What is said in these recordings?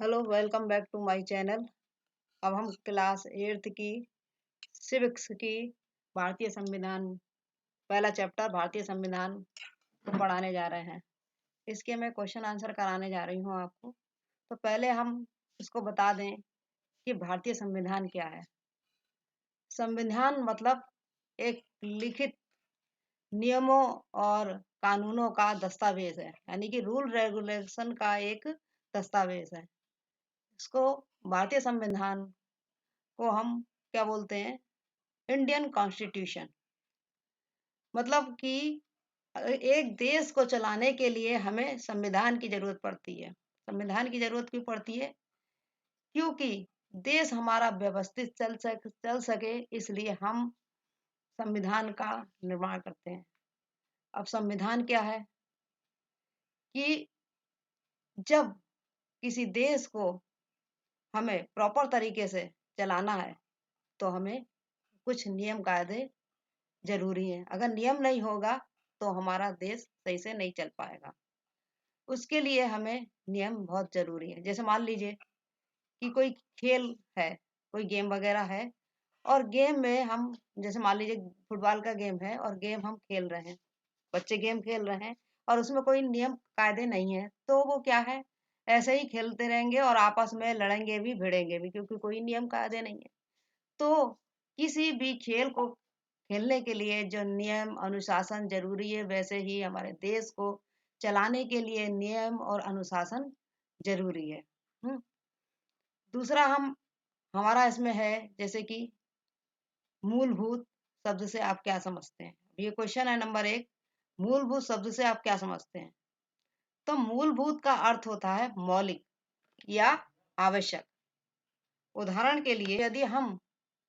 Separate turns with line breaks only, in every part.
Hello, welcome back to my channel. अब हम class 8th की सिविक्स की भारतीय संविधान पहला चैप्टर भारतीय संविधान को पढ़ाने जा रहे हैं। इसके मैं क्वेश्चन आंसर कराने जा रही हूँ आपको। तो पहले हम इसको बता दें कि भारतीय संविधान क्या है। संविधान मतलब एक लिखित नियमों और कानूनों का दस्तावेज है, यानी कि रूल रेगुलेशन का एक दस्तावेज है। इसको भारतीय संविधान को हम क्या बोलते हैं, इंडियन कॉन्स्टिट्यूशन। मतलब कि एक देश को चलाने के लिए हमें संविधान की जरूरत पड़ती है। संविधान की जरूरत क्यों पड़ती है? क्योंकि देश हमारा व्यवस्थित चल सके, इसलिए हम संविधान का निर्माण करते हैं। अब संविधान क्या है कि जब किसी देश को हमें प्रॉपर तरीके से चलाना है तो हमें कुछ नियम कायदे जरूरी है। अगर नियम नहीं होगा तो हमारा देश सही से नहीं चल पाएगा। उसके लिए हमें नियम बहुत जरूरी है। जैसे मान लीजिए कि कोई खेल है, कोई गेम वगैरह है, और गेम में हम, जैसे मान लीजिए फुटबॉल का गेम है और गेम हम खेल रहे हैं, बच्चे गेम खेल रहे हैं और उसमें कोई नियम कायदे नहीं है, तो वो क्या है, ऐसे ही खेलते रहेंगे और आपस में लड़ेंगे भी भिड़ेंगे भी, क्योंकि कोई नियम कायदे नहीं है। तो किसी भी खेल को खेलने के लिए जो नियम अनुशासन जरूरी है, वैसे ही हमारे देश को चलाने के लिए नियम और अनुशासन जरूरी है। हम्म। दूसरा हम हमारा इसमें है, जैसे कि मूलभूत शब्द से आप क्या समझते हैं? ये क्वेश्चन है नंबर 1। मूलभूत शब्द से आप क्या समझते हैं? तो मूलभूत का अर्थ होता है मौलिक या आवश्यक। उदाहरण के लिए यदि हम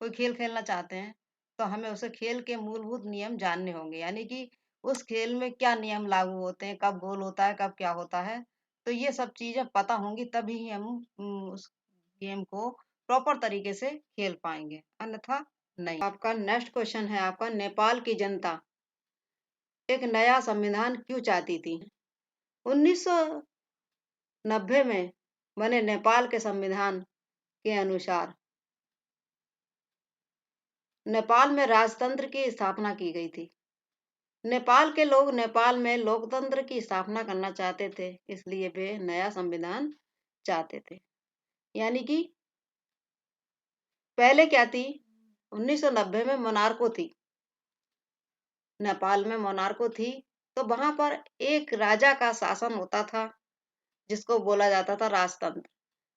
कोई खेल खेलना चाहते हैं तो हमें उसे खेल के मूलभूत नियम जानने होंगे, यानी कि उस खेल में क्या नियम लागू होते हैं, कब गोल होता है, कब क्या होता है। तो ये सब चीजें पता होंगी तभी ही हम उस गेम को प्रॉपर तरीके से खेल पाएंगे, अन्यथा नहीं। आपका नेक्स्ट क्वेश्चन है आपका, नेपाल की जनता एक नया संविधान क्यों चाहती थी? 1990 में बने नेपाल के संविधान के अनुसार नेपाल में राजतंत्र की स्थापना की गई थी। नेपाल के लोग नेपाल में लोकतंत्र की स्थापना करना चाहते थे, इसलिए वे नया संविधान चाहते थे। यानी कि पहले क्या थी, 1990 में मोनार्को थी, नेपाल में मोनार्को थी। तो वहां पर एक राजा का शासन होता था जिसको बोला जाता था राजतंत्र।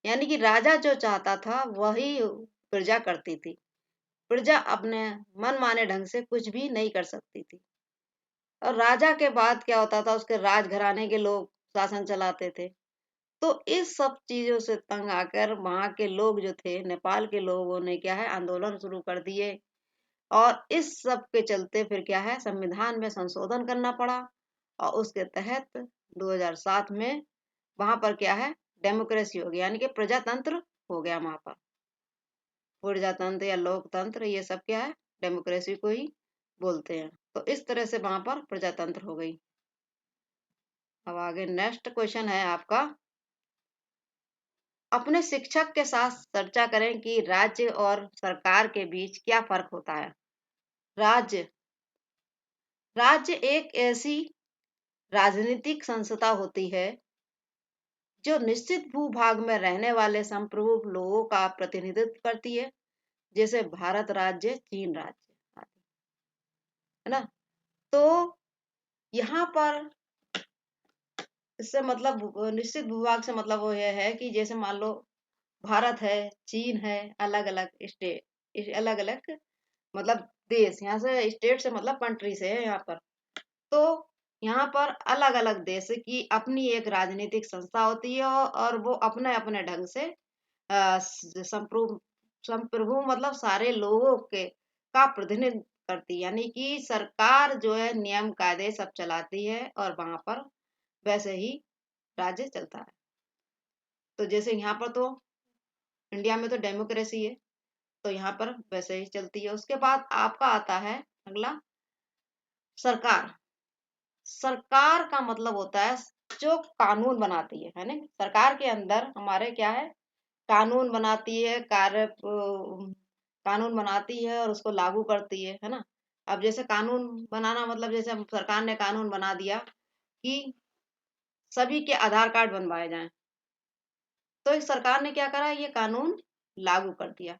यानी कि राजा जो चाहता था वही प्रजा करती थी। प्रजा अपने मन माने ढंग से कुछ भी नहीं कर सकती थी। और राजा के बाद क्या होता था, उसके राजघराने के लोग शासन चलाते थे। तो इस सब चीजों से तंग आकर वहां के लोग जो थे, नेपाल के लोगों ने क्या है, आंदोलन शुरू कर दिए। और इस सब के चलते फिर क्या है, संविधान में संशोधन करना पड़ा। और उसके तहत 2007 में वहां पर क्या है, डेमोक्रेसी हो गया, यानी कि प्रजातंत्र हो गया वहां पर। प्रजातंत्र या लोकतंत्र, ये सब क्या है, डेमोक्रेसी को ही बोलते हैं। तो इस तरह से वहां पर प्रजातंत्र हो गई। अब आगे नेक्स्ट क्वेश्चन है आपका, अपने शिक्षक के साथ चर्चा करें कि राज्य और सरकार के बीच क्या फर्क होता है। राज्य राज्य एक ऐसी राजनीतिक संस्था होती है जो निश्चित भूभाग में रहने वाले संप्रभु लोगों का प्रतिनिधित्व करती है, जैसे भारत राज्य, चीन राज्य आदि, है ना। तो यहाँ पर इससे मतलब निश्चित भूभाग से मतलब वो ये है कि जैसे मान लो भारत है, चीन है, अलग अलग स्टेट, अलग अलग मतलब देश, यहाँ से स्टेट से मतलब कंट्री से है यहाँ पर। तो यहाँ पर अलग अलग देश की अपनी एक राजनीतिक संस्था होती है और वो अपने अपने ढंग से संप्रभु संप्रभु मतलब सारे लोगों के का प्रतिनिधित्व करती है। यानी कि सरकार जो है नियम कायदे सब चलाती है और वहां पर वैसे ही राज्य चलता है। तो जैसे यहाँ पर तो इंडिया में तो डेमोक्रेसी है, तो यहाँ पर वैसे ही चलती है। उसके बाद आपका आता है अगला, सरकार। सरकार का मतलब होता है जो कानून बनाती है ना, सरकार के अंदर हमारे क्या है, कानून बनाती है, कानून बनाती है और उसको लागू करती है ना। अब जैसे कानून बनाना मतलब जैसे हम सरकार ने कानून बना दिया कि सभी के आधार कार्ड बनवाए जाएं, तो इस सरकार ने क्या करा, ये कानून लागू कर दिया।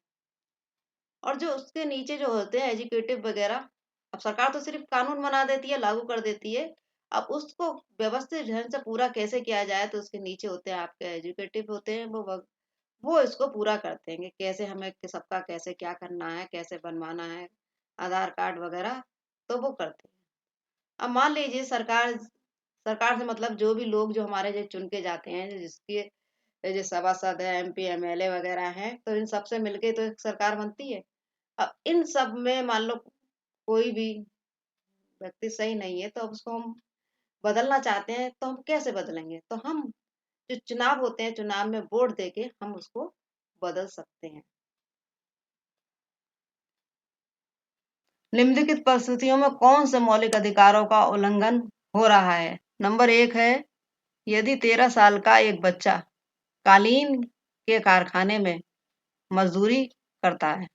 और जो उसके नीचे जो होते हैं एजुकेटिव वगैरह, अब सरकार तो सिर्फ कानून बना देती है, लागू कर देती है। अब उसको व्यवस्थित ढंग से पूरा कैसे किया जाए, तो उसके नीचे होते हैं आपके एजुकेटिव होते हैं, वो इसको पूरा करते हैं कि कैसे हमें सबका कैसे क्या करना है, कैसे बनवाना है आधार कार्ड वगैरह, तो वो करते हैं। अब मान लीजिए सरकार सरकार से मतलब जो भी लोग जो हमारे जो चुन के जाते हैं, जिसके जो सभासद है, एमपी एमएलए वगैरह हैं, तो इन सबसे मिलके तो एक सरकार बनती है। अब इन सब में मान लो कोई भी व्यक्ति सही नहीं है, तो अब उसको हम बदलना चाहते हैं, तो हम कैसे बदलेंगे, तो हम जो चुनाव होते हैं, चुनाव में वोट देके हम उसको बदल सकते हैं। निम्नलिखित परिस्थितियों में कौन से मौलिक अधिकारों का उल्लंघन हो रहा है? नंबर 1 है, यदि 13 साल का एक बच्चा कालीन के कारखाने में मजदूरी करता है,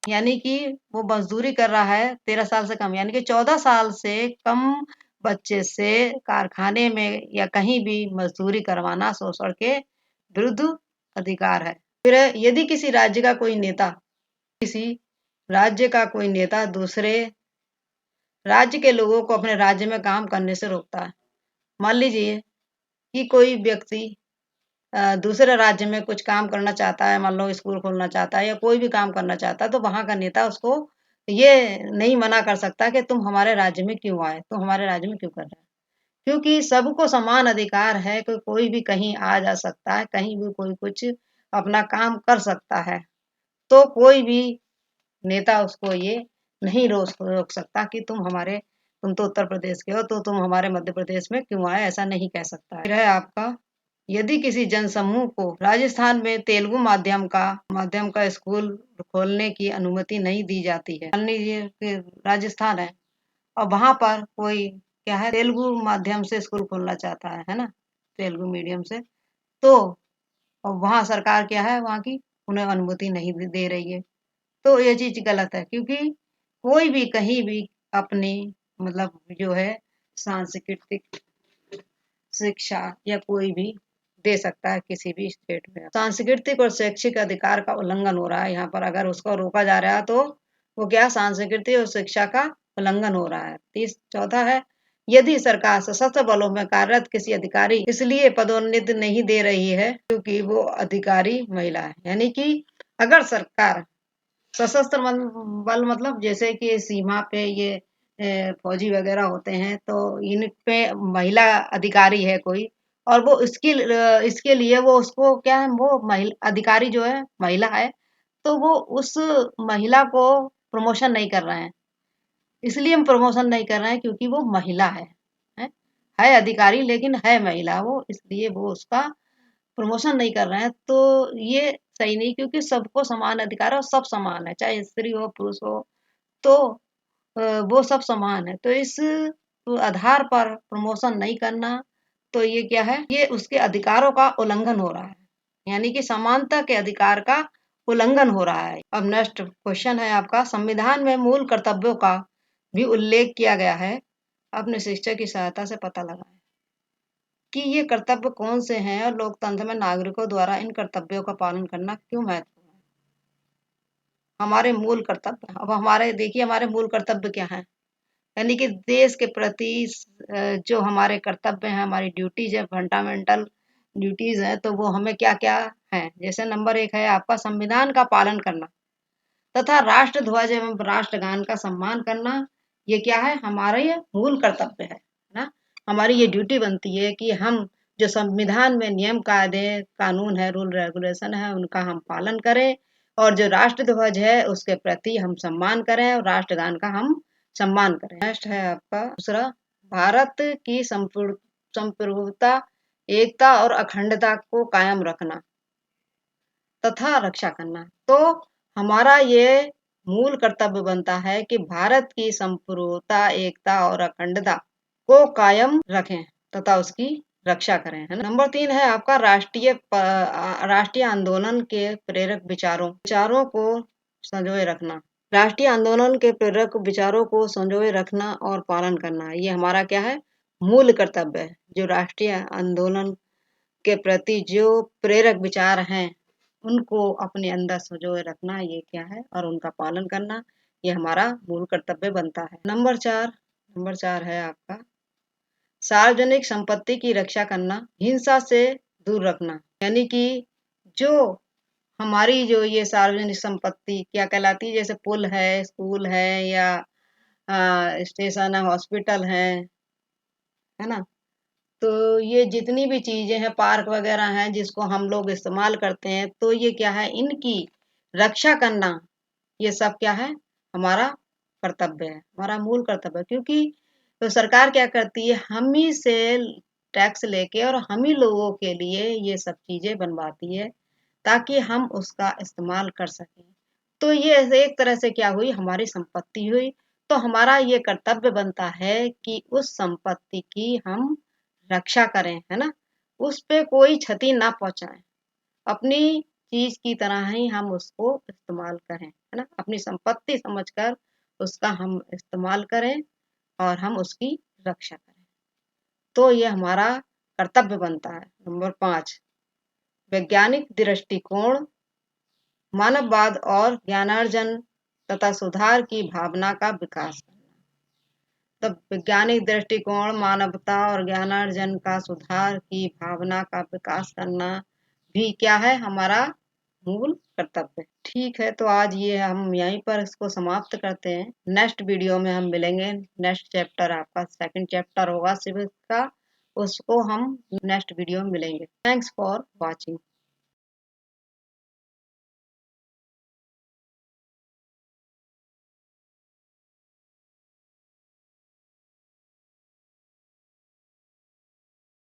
यानी कि वो मजदूरी कर रहा है 13 साल से कम, यानी कि 14 साल से कम बच्चे से कारखाने में या कहीं भी मजदूरी करवाना शोषण के विरुद्ध अधिकार है। फिर यदि किसी राज्य का कोई नेता दूसरे राज्य के लोगों को अपने राज्य में काम करने से रोकता है। मान लीजिए कि कोई व्यक्ति दूसरे राज्य में कुछ काम करना चाहता है, मान लो स्कूल खोलना चाहता है या कोई भी काम करना चाहता है, तो वहां का नेता उसको ये नहीं मना कर सकता कि तुम हमारे राज्य में क्यों आए, तुम हमारे राज्य में क्यों कर रहे हैं, क्योंकि सबको समान अधिकार है कि कोई भी कहीं आ जा सकता है, कहीं भी कोई कुछ अपना काम कर सकता है। तो कोई भी नेता उसको ये नहीं रोक सकता कि तुम तो उत्तर प्रदेश के हो, तो तुम हमारे मध्य प्रदेश में क्यों आए, ऐसा नहीं कह सकता है। फिर है आपका, यदि किसी जनसमूह को राजस्थान में तेलुगु माध्यम का स्कूल खोलने की अनुमति नहीं दी जाती है, मान लीजिए कि राजस्थान है और वहां पर कोई क्या है, तेलुगु माध्यम से स्कूल खोलना चाहता है ना, तेलुगु मीडियम से, तो वहां सरकार क्या है, वहां की उन्हें अनुमति नहीं दे रही है, तो ये चीज गलत है, क्योंकि कोई भी कहीं भी अपनी मतलब जो है सांस्कृतिक शिक्षा या कोई भी दे सकता है किसी भी स्टेट में। सांस्कृतिक और शैक्षिक अधिकार का उल्लंघन हो रहा है यहाँ पर, अगर उसको रोका जा रहा है तो वो क्या, सांस्कृतिक और शिक्षा का उल्लंघन हो रहा है। 34 है, यदि सरकार सशस्त्र बलों में कार्यरत किसी अधिकारी इसलिए पदोन्नति नहीं दे रही है क्योंकि वो अधिकारी महिला है, यानी कि अगर सरकार सशस्त्र बल मतलब जैसे कि सीमा पे ये फौजी वगैरह होते हैं, तो इन पे महिला अधिकारी है कोई, और वो इसके लिए वो उसको क्या है, वो महिला अधिकारी जो है महिला है, तो वो उस महिला को प्रमोशन नहीं कर रहे हैं। इसलिए हम प्रमोशन नहीं कर रहे हैं क्योंकि वो महिला है, है अधिकारी लेकिन है महिला वो, इसलिए वो उसका प्रमोशन नहीं कर रहे हैं। तो ये सही नहीं, क्योंकि सबको समान अधिकार है और सब समान है, चाहे स्त्री हो पुरुष हो, तो वो सब समान है। तो इस आधार पर प्रमोशन नहीं करना, तो ये क्या है, ये उसके अधिकारों का उल्लंघन हो रहा है, यानी कि समानता के अधिकार का उल्लंघन हो रहा है। अब नेक्स्ट क्वेश्चन है आपका, संविधान में मूल कर्तव्यों का भी उल्लेख किया गया है, अपने शिक्षक की सहायता से पता लगाएं कि ये कर्तव्य कौन से हैं और लोकतंत्र में नागरिकों द्वारा इन कर्तव्यों का पालन करना क्यों महत्वपूर्ण है। हमारे मूल कर्तव्य, अब हमारे देखिए हमारे मूल कर्तव्य क्या है, यानी कि देश के प्रति जो हमारे कर्तव्य हैं, हमारी ड्यूटीज है, फंडामेंटल ड्यूटीज है, तो वो हमें क्या क्या है। जैसे नंबर 1 है आपका, संविधान का पालन करना तथा राष्ट्र ध्वज एवं राष्ट्रगान का सम्मान करना, ये क्या है, हमारा ये मूल कर्तव्य है ना। हमारी ये ड्यूटी बनती है कि हम जो संविधान में नियम कायदे कानून है, रूल रेगुलेशन है, उनका हम पालन करें, और जो राष्ट्र ध्वज है उसके प्रति हम सम्मान करें और राष्ट्रगान का हम सम्मान करें। नेक्स्ट है आपका दूसरा, भारत की संप्रभुता, एकता और अखंडता को कायम रखना तथा रक्षा करना। तो हमारा ये मूल कर्तव्य बनता है कि भारत की संप्रभुता, एकता और अखंडता को कायम रखें तथा उसकी रक्षा करें, है ना। नंबर 3 है आपका राष्ट्रीय आंदोलन के प्रेरक विचारों को संजोए रखना। राष्ट्रीय आंदोलन के प्रेरक विचारों को संजोए रखना और पालन करना, ये हमारा क्या है, मूल कर्तव्य है। जो राष्ट्रीय आंदोलन के प्रति जो प्रेरक विचार हैं, उनको अपने अंदर संजोए रखना, ये क्या है, और उनका पालन करना, ये हमारा मूल कर्तव्य बनता है। नंबर 4 है आपका सार्वजनिक संपत्ति की रक्षा करना, हिंसा से दूर रखना। यानी कि जो हमारी जो ये सार्वजनिक संपत्ति क्या कहलाती है, जैसे पुल है, स्कूल है, या स्टेशन है, हॉस्पिटल है ना। तो ये जितनी भी चीजें हैं, पार्क वगैरह हैं, जिसको हम लोग इस्तेमाल करते हैं, तो ये क्या है, इनकी रक्षा करना, ये सब क्या है, हमारा कर्तव्य है, हमारा मूल कर्तव्य है। क्योंकि तो सरकार क्या करती है, हम ही से टैक्स लेके और हम ही लोगों के लिए ये सब चीजें बनवाती है, ताकि हम उसका इस्तेमाल कर सकें। तो ये एक तरह से क्या हुई, हमारी संपत्ति हुई। तो हमारा ये कर्तव्य बनता है कि उस संपत्ति की हम रक्षा करें, है ना। उस पे कोई क्षति ना पहुंचाएं, अपनी चीज की तरह ही हम उसको इस्तेमाल करें, है ना। अपनी संपत्ति समझकर उसका हम इस्तेमाल करें और हम उसकी रक्षा करें। तो ये हमारा कर्तव्य बनता है। नंबर 5, वैज्ञानिक दृष्टिकोण, मानववाद और ज्ञानार्जन तथा सुधार की भावना का विकास करना। तो वैज्ञानिक दृष्टिकोण, मानवता और ज्ञानार्जन का सुधार की भावना का विकास करना भी क्या है, हमारा मूल कर्तव्य। ठीक है, तो आज ये हम यहीं पर इसको समाप्त करते हैं। नेक्स्ट वीडियो में हम मिलेंगे। नेक्स्ट चैप्टर आपका सेकंड चैप्टर होगा सिविक्स का, उसको हम नेक्स्ट वीडियो में मिलेंगे। Thanks for watching.